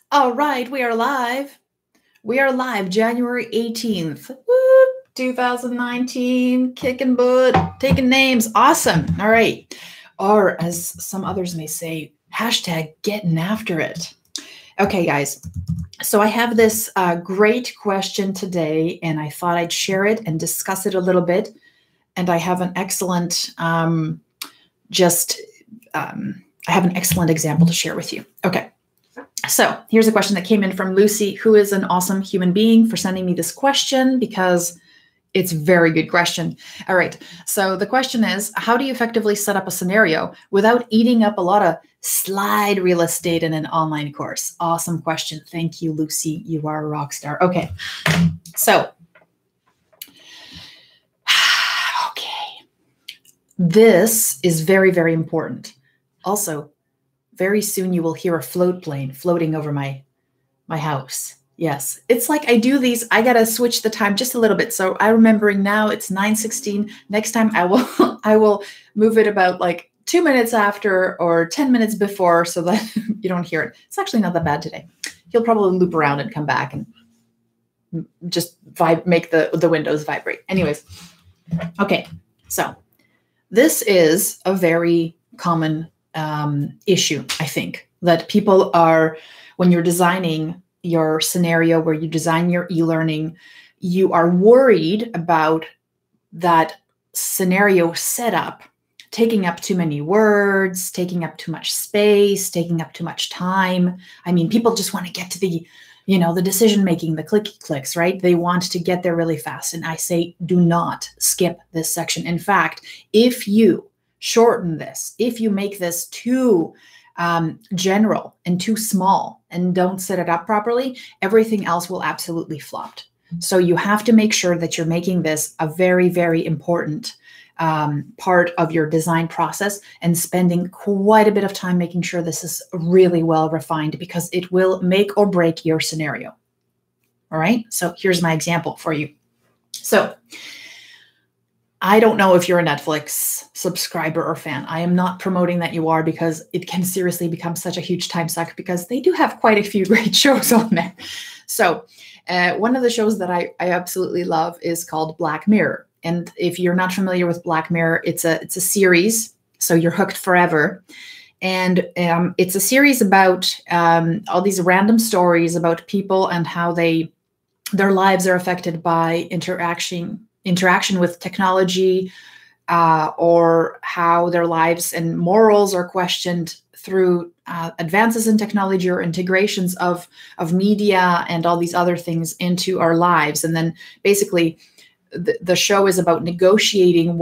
All right, we are live. We are live January 18th, woo, 2019, kicking butt, taking names. Awesome. All right. Or as some others may say, hashtag getting after it. Okay, guys. So I have this great question today, and I thought I'd share it and discuss it a little bit. And I have an excellent, I have an excellent example to share with you. Okay. So here's a question that came in from Lucy, who is an awesome human being, for sending me this question because it's a very good question. All right. So the question is, how do you effectively set up a scenario without eating up a lot of slide real estate in an online course? Awesome question. Thank you, Lucy. You are a rock star. Okay. So, okay. This is very, very important. Also, very soon you will hear a float plane floating over my house. Yes, it's like I do these. I gotta switch the time just a little bit. So I'm remembering now it's 9:16. Next time I will I will move it about like 2 minutes after or 10 minutes before so that you don't hear it. It's actually not that bad today. He'll probably loop around and come back and just make the windows vibrate. Anyways, okay. So this is a very common issue, I think, that people are, when you're designing your scenario, where you design your e-learning, you are worried about that scenario setup taking up too many words, taking up too much space, taking up too much time. I mean, people just want to get to the decision making, the clicky clicks, right? They want to get there really fast. And I say, do not skip this section. In fact, if you shorten this, if you make this too general and too small and don't set it up properly, everything else will absolutely flop. So you have to make sure that you're making this a very, very important part of your design process and spending quite a bit of time making sure this is really well refined, because it will make or break your scenario. All right. So here's my example for you. So I don't know if you're a Netflix subscriber or fan. I am not promoting that you are, because it can seriously become such a huge time suck, because they do have quite a few great shows on there. So one of the shows that I absolutely love is called Black Mirror. And if you're not familiar with Black Mirror, it's a series, so you're hooked forever. And it's a series about all these random stories about people and how their lives are affected by interaction with technology, or how their lives and morals are questioned through advances in technology or integrations of media and all these other things into our lives. And then basically the show is about negotiating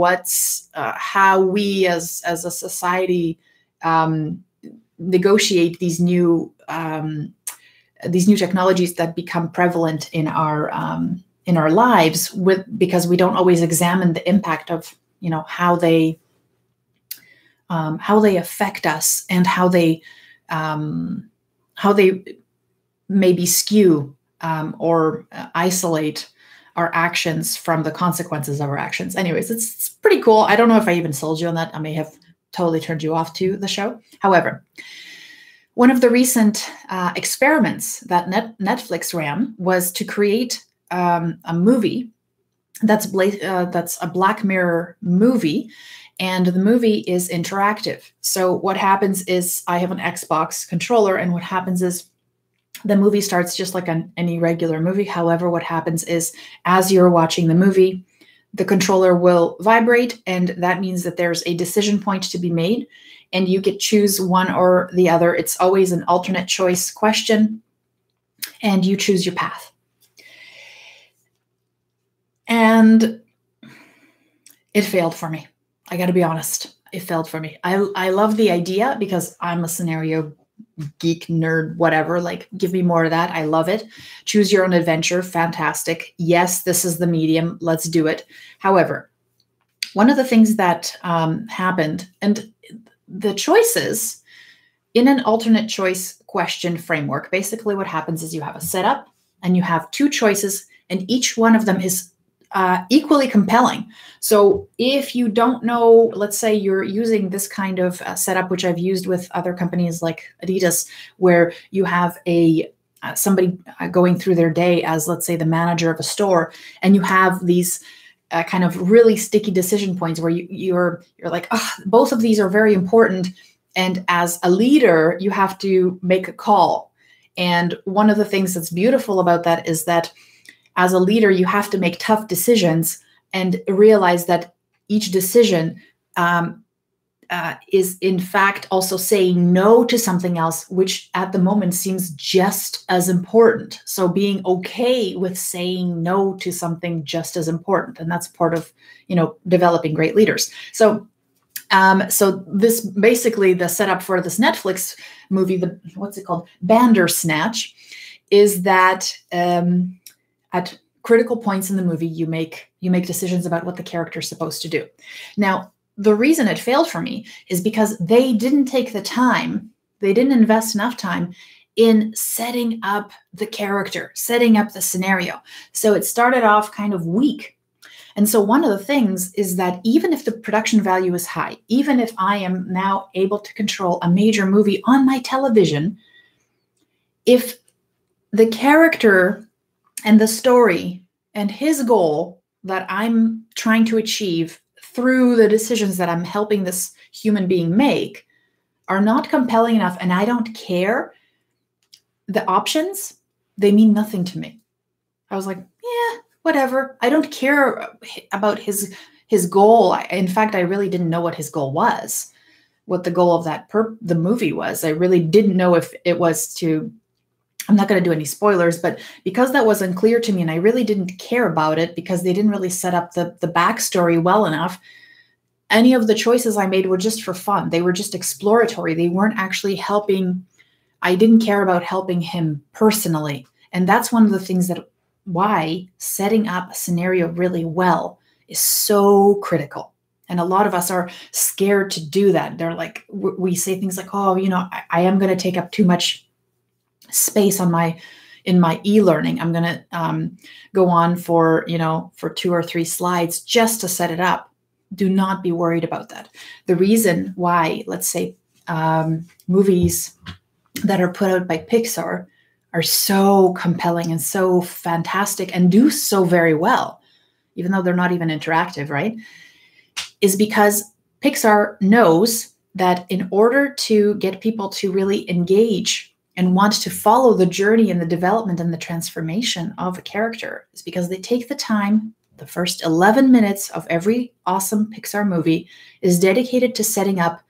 how we as a society negotiate these new technologies that become prevalent in our lives, because we don't always examine the impact of how they affect us, and how they maybe skew or isolate our actions from the consequences of our actions. Anyways, it's pretty cool. I don't know if I even sold you on that. I may have totally turned you off to the show. However, one of the recent experiments that Netflix ran was to create a movie that's a Black Mirror movie, and the movie is interactive. So what happens is, I have an Xbox controller, and what happens is the movie starts just like any regular movie. However, what happens is, as you're watching the movie, the controller will vibrate, and that means that there's a decision point to be made, and you get choose one or the other. It's always an alternate choice question, and you choose your path. And it failed for me. I got to be honest. It failed for me. I love the idea, because I'm a scenario geek, nerd, whatever. Like, give me more of that. I love it. Choose your own adventure. Fantastic. Yes, this is the medium. Let's do it. However, one of the things that happened, and the choices in an alternate choice question framework, basically what happens is you have a setup and you have two choices, and each one of them is equally compelling. So if you don't know, let's say you're using this kind of setup, which I've used with other companies like Adidas, where you have a somebody going through their day as, let's say, the manager of a store, and you have these kind of really sticky decision points where you're like, oh, both of these are very important. And as a leader, you have to make a call. And one of the things that's beautiful about that is that as a leader, you have to make tough decisions and realize that each decision is in fact also saying no to something else, which at the moment seems just as important. So being okay with saying no to something just as important. And that's part of, developing great leaders. So this basically the setup for this Netflix movie, what's it called? Bandersnatch, is that at critical points in the movie, you make decisions about what the character is supposed to do. Now, the reason it failed for me is because they didn't take the time, they didn't invest enough time in setting up the character, setting up the scenario. So it started off kind of weak. And so one of the things is that even if the production value is high, even if I am now able to control a major movie on my television, if the character and the story and his goal that I'm trying to achieve through the decisions that I'm helping this human being make are not compelling enough, and I don't care, the options, they mean nothing to me. I was like, yeah, whatever. I don't care about his goal. In fact, I really didn't know what his goal was, what the goal of the movie was. I really didn't know if it was to, I'm not going to do any spoilers, but because that wasn't clear to me and I really didn't care about it because they didn't really set up the backstory well enough, any of the choices I made were just for fun. They were just exploratory. They weren't actually helping. I didn't care about helping him personally. And that's one of the things why setting up a scenario really well is so critical. And a lot of us are scared to do that. They're like, we say things like, oh, I am going to take up too much space in my e-learning. I'm going to go on for 2 or 3 slides just to set it up. Do not be worried about that. The reason why, let's say, movies that are put out by Pixar are so compelling and so fantastic and do so very well, even though they're not even interactive, right? Is because Pixar knows that in order to get people to really engage and want to follow the journey and the development and the transformation of a character, is because they take the time. The first 11 minutes of every awesome Pixar movie is dedicated to setting up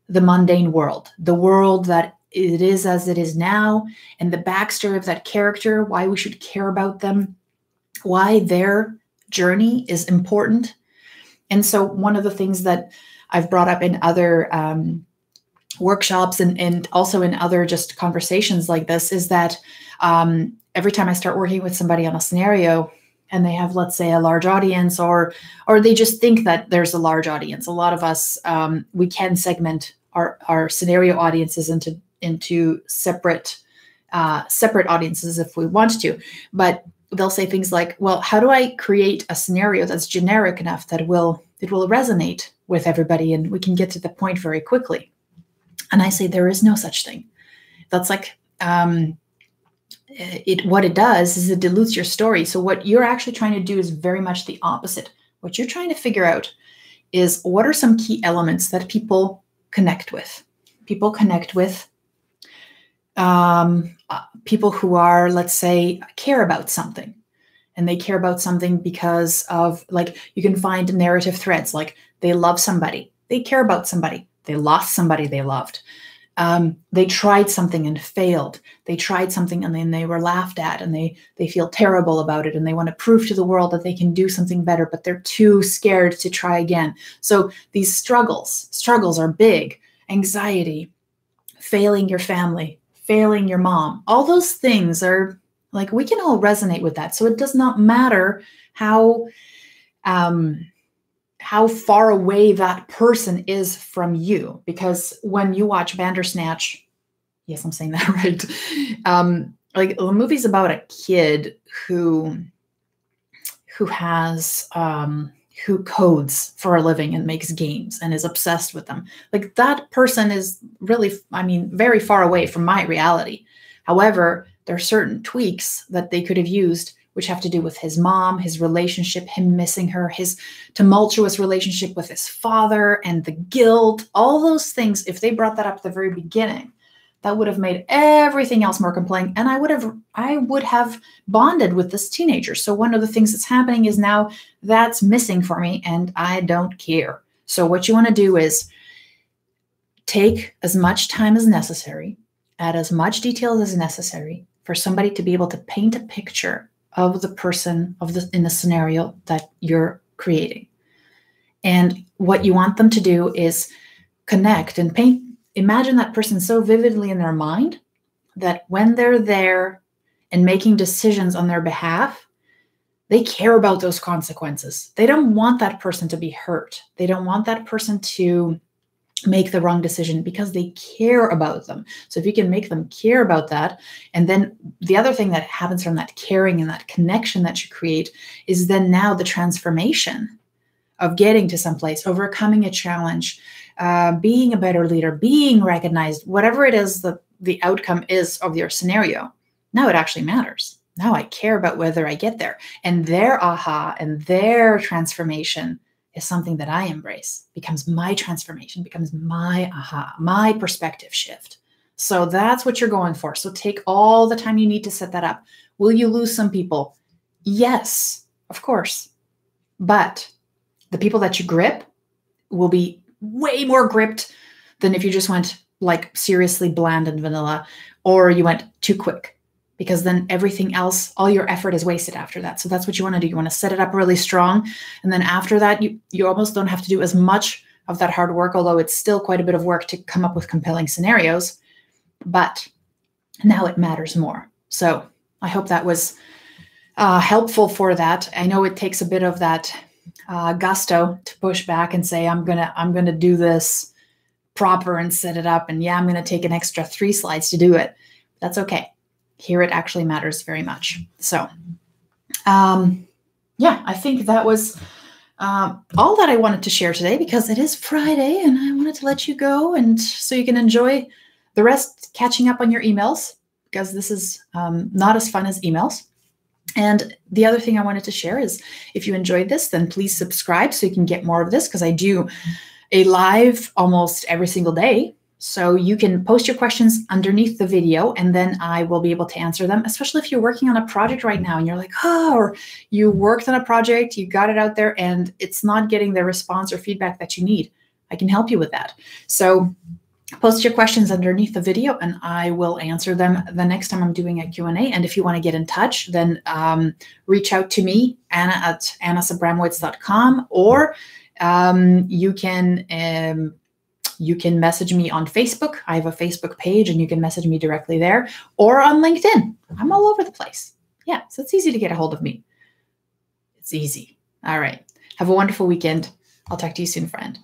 the mundane world, the world that it is as it is now, and the backstory of that character, why we should care about them, why their journey is important. And so one of the things that I've brought up in other workshops and also in other just conversations like this is that every time I start working with somebody on a scenario and they have, let's say, a large audience or they just think that there's a large audience. A lot of us, we can segment our scenario audiences into separate audiences if we want to, but they'll say things like, well, how do I create a scenario that's generic enough that it will resonate with everybody and we can get to the point very quickly? And I say, there is no such thing. That's like, what it does is it dilutes your story. So what you're actually trying to do is very much the opposite. What you're trying to figure out is what are some key elements that people connect with. People connect with people who are, let's say, care about something. And they care about something because of, like, you can find narrative threads, like they love somebody, they care about somebody, they lost somebody they loved. They tried something and failed. They tried something and then they were laughed at and they feel terrible about it and they want to prove to the world that they can do something better, but they're too scared to try again. So these struggles are big. Anxiety, failing your family, failing your mom, all those things are like, we can all resonate with that. So it does not matter how far away that person is from you, because when you watch Bandersnatch, yes, I'm saying that right. Like the movie's about a kid who codes for a living and makes games and is obsessed with them. Like that person is really, very far away from my reality. However, there are certain tweaks that they could have used, which have to do with his mom, his relationship, him missing her, his tumultuous relationship with his father, and the guilt, all those things. If they brought that up at the very beginning, that would have made everything else more compelling. And I would have bonded with this teenager. So one of the things that's happening is now that's missing for me, and I don't care. So what you want to do is take as much time as necessary, add as much detail as necessary for somebody to be able to paint a picture of the person in the scenario that you're creating. And what you want them to do is connect and paint. Imagine that person so vividly in their mind that when they're there and making decisions on their behalf, they care about those consequences. They don't want that person to be hurt. They don't want that person to make the wrong decision because they care about them. So if you can make them care about that, and then the other thing that happens from that caring and that connection that you create is then now the transformation of getting to someplace, overcoming a challenge, being a better leader, being recognized, whatever it is that the outcome is of your scenario. Now it actually matters. Now I care about whether I get there. And their aha and their transformation is something that I embrace, becomes my transformation, becomes my aha, my perspective shift. So that's what you're going for. So take all the time you need to set that up. Will you lose some people? Yes, of course. But the people that you grip will be way more gripped than if you just went like seriously bland and vanilla, or you went too quick, because then everything else, all your effort is wasted after that. So that's what you want to do. You want to set it up really strong. And then after that, you almost don't have to do as much of that hard work, although it's still quite a bit of work to come up with compelling scenarios. But now it matters more. So I hope that was helpful for that. I know it takes a bit of that gusto to push back and say, I'm gonna do this proper and set it up. And yeah, I'm going to take an extra 3 slides to do it. That's okay. Here it actually matters very much. So, yeah, I think that was all that I wanted to share today, because it is Friday and I wanted to let you go, and so you can enjoy the rest catching up on your emails, because this is not as fun as emails. And the other thing I wanted to share is, if you enjoyed this, then please subscribe so you can get more of this, because I do a live almost every single day. So you can post your questions underneath the video, and then I will be able to answer them, especially if you're working on a project right now and you're like, oh, or you worked on a project, you got it out there and it's not getting the response or feedback that you need. I can help you with that. So post your questions underneath the video and I will answer them the next time I'm doing a Q&A. And if you want to get in touch, then reach out to me, Anna at annasabramowitz.com, or you can message me on Facebook. I have a Facebook page and you can message me directly there, or on LinkedIn. I'm all over the place. Yeah, so it's easy to get a hold of me. It's easy. All right. Have a wonderful weekend. I'll talk to you soon, friend.